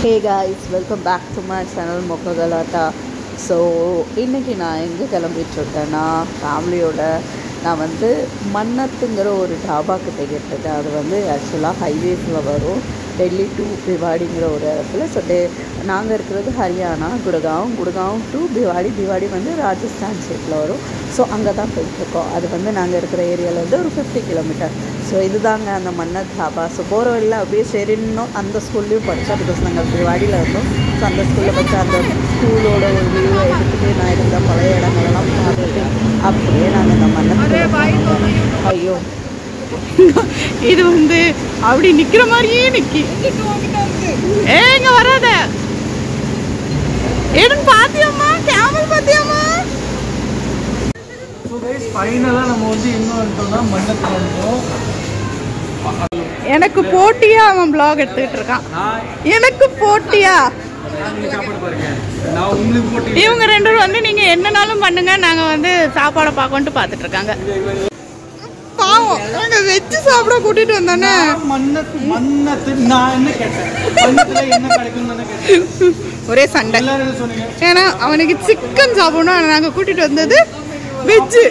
Hey guys, welcome back to my channel Mocha Galata. So இன்றைக்கி நான் எங்கே கிளம்பிட்டுருக்கேன்னா ஃபேமிலியோட நான் வந்து மன்னத்துங்கிற ஒரு டாபாக்கிட்ட கேட்டிருக்கேன். அது வந்து ஆக்சுவலாக ஹைவேஸில் வரும், டெல்லி டு பிவாடிங்கிற ஒரு இடத்துல. ஸோ நாங்கள் இருக்கிறது ஹரியானா, குடகாவ் டு பிவாடி வந்து ராஜஸ்தான் ஸ்டேட்டில் வரும். ஸோ அங்கே தான் போயிட்டுருக்கோம். அது வந்து நாங்கள் இருக்கிற ஏரியாவிலேருந்து ஒரு 50 கிலோமீட்டர். ஸோ இதுதாங்க அந்த மன்னத் தாபா. ஸோ போகிற வழியில் அப்படியே சரின்னும் அந்த ஸ்கூல்லையும் படித்தோம், பிகாஸ் நாங்கள் பிவாடியில் இருந்தோம். ஸோ அந்த ஸ்கூலில் வச்சு அந்த ஸ்கூலோட ஒரு வியூவை எடுத்துகிட்டு நான் இருந்த பழைய இடங்களெல்லாம் பார்த்துட்டு அப்படியே நாங்கள் இந்த மன்னத் ஐயோ இது வந்து அப்படி நிக்கிற மாதிரியே நிக்கி ஏங்க வராத ஏன்னு பாத்தியம்மா, கேமல் பாத்தியம்மா. ஃபைனலா நம்ம வந்து என்ன வந்துட்டோம்னா மன்னத்துல வந்துட்டோம். எனக்கு போட்டியா அவன் பிளாக் எடுத்துக்கிட்டு இருக்கான். எனக்கு போட்டியா இவங்க ரெண்டு பேரும் வந்து நீங்க என்னனாலும் பண்ணுங்க, நாங்க வந்து சாப்பாடை பார்க்கணும்னு பார்த்துட்டு இருக்காங்க. பாவம் நாங்க வெஜ் சாப்பிட கூட்டிட்டு வந்தோன்னே ஒரே சண்டை. ஏன்னா அவனுக்கு சிக்கன் சாப்பிடணும், நாங்க கூட்டிட்டு வந்தது வெஜ்.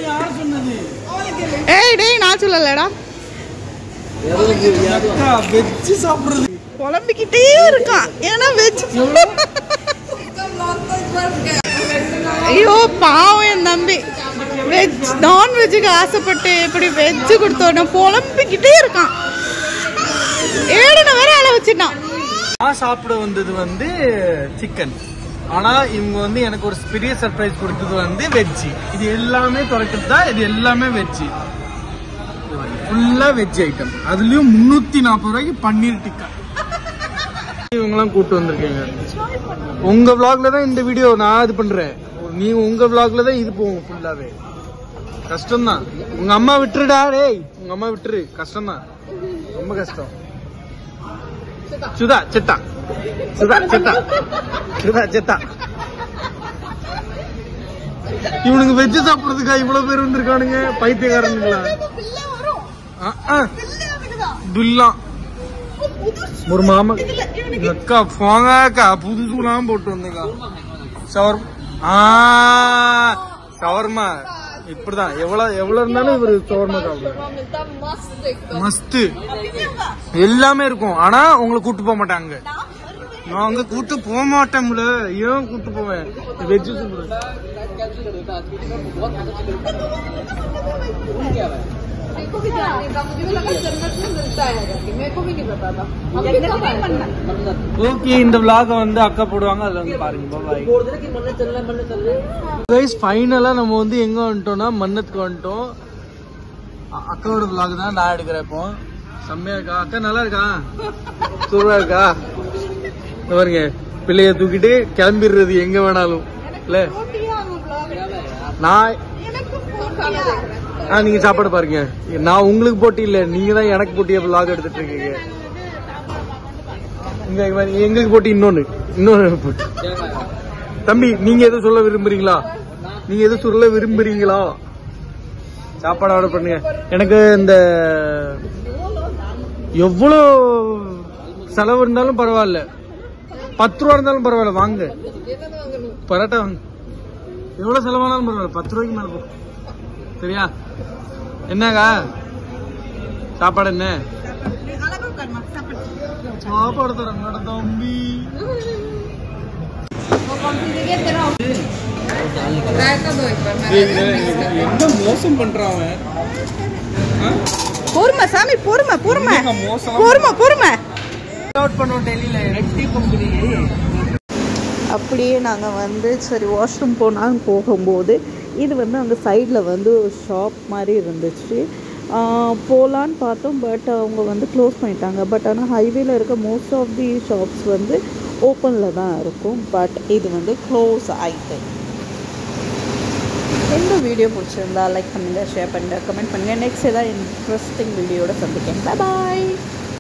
ஏய் டேய் நான் சொல்லலடா, வெஜ் சாப்பிடுறது குழம்பிக்கிட்டே இருக்கான். ஏன்னா வெஜ் ஐயோ பாவம் என் தம்பி வெஜ் நான்வெஜ்ஜுக்கு ஆசைப்பட்டு எப்படி வெஜ்ஜு கொடுத்தோன்னா புலம்பிக்கிட்டே இருக்கான். 7 வேற அளவு வச்சுட்டான். நான் சாப்பிட வந்தது வந்து சிக்கன், ஆனா இவங்க வந்து எனக்கு ஒரு பெரிய சர்ப்ரைஸ் கொடுத்தது வந்து வெஜ். இது எல்லாமே தொடக்கிறது தான், இது எல்லாமே வெஜ், ஃபுல்லா வெஜ் ஐட்டம். அதுலயும் 340 ரூபாய்க்கு பன்னீர் டிக்கா. இவங்கெல்லாம் கூட்டு வந்திருக்கீங்க. உங்க vlogல தான் இந்த வீடியோ நான் இது பண்றேன். நீங்க உங்க vlogல தான் இது போகும் ஃபுல்லாவே. கஷ்டம்தான். உங்க அம்மா விட்டுருடா டேய், உங்க அம்மா விட்டுரு. கஷ்டம்தான், ரொம்ப கஷ்டம். சுதா செத்தா, சுதா செத்தா, சுதா செத்தா. இவனுக்கு வெஜ் சாப்பிடுறதுக்கா இவ்வளவு பேர் வந்திருக்கானுங்க, பைத்தியக்காரனுங்களா. துல்லாம் ஒரு மாமா அக்கா போங்க அக்கா, புதுசுலாம் போட்டு வந்தேக்கா. ஷவர்மா இப்படிதான், எவ்வளவு இருந்தாலும் இவரு ஷவர்மா சாப்பிடுவாங்க. மஸ்து எல்லாமே இருக்கும், ஆனா உங்களை கூட்டு போக மாட்டாங்க. நான் அங்க கூட்டு போக மாட்டேன்ல, ஏன் கூட்டு போவேன். Veg okay. இந்த vlog வந்து அக்கா போடுவாங்க, அதுல வந்து பாருங்க. கைஸ் ஃபைனலா நம்ம வந்து எங்க வந்துட்டோம்னா மன்னத்துக்கு வந்துட்டோம். அக்காவோட vlog தான் நான் எடுக்கிறேன் இப்போ. செம்மையா இருக்கா அக்கா? நல்லா இருக்கா? சூப்பரா இருக்கா? பாருங்க, பிள்ளைய தூக்கிட்டு கிளம்பிடுறது எங்க வேணாலும் இல்ல. நான் நீங்க சாப்பாடு பாருங்க. நான் உங்களுக்கு போட்டி இல்ல, நீங்க தான் எனக்கு போட்டியா vlog எடுத்துட்டு இருக்கீங்க. எங்களுக்கு போட்டி இன்னொன்னு போட்டி. தம்பி நீங்க எதுவும் சொல்ல விரும்புறீங்களா? சாப்பாடு ஆர்டர் பண்ணுங்க. எனக்கு இந்த எவ்வளவு செலவு இருந்தாலும் பரவாயில்ல, 10 ரூபா இருந்தாலும் பரவாயில்ல, வாங்க பரோட்டா வாங்க. எவ்வளவு செலவானாலும் பரவாயில்ல, 10 ரூபாய்க்கு மேல போ. சரியா? என்னக்கா சாப்பாடு? என்ன சாப்பாடு தரங்க தம்பி? என்ன மோசம் பண்றான் பொறுமை சாமி, பொறுமை பொறுமை பொறுமை பொறுமை. அப்படியே நாங்கள் வந்து சரி வாஷ்ரூம் போகும்போது இது வந்து அந்த சைடில் வந்து ஒரு ஷாப் மாதிரி இருந்துச்சு. போகலான்னு பார்த்தோம், பட் அவங்க வந்து க்ளோஸ் பண்ணிட்டாங்க. பட் ஆனால் ஹைவேல இருக்க மோஸ்ட் ஆஃப் தி ஷாப்ஸ் வந்து ஓப்பனில் தான் இருக்கும், பட் இது வந்து க்ளோஸ் ஆகிட்டு. இந்த வீடியோ பிடிச்சிருந்தா லைக் பண்ணுங்கள், ஷேர் பண்ணுங்கள், கமெண்ட் பண்ணுங்கள். நெக்ஸ்ட் ஏதாவது இன்ட்ரெஸ்டிங் வீடியோட சந்திக்கேன். பாய்.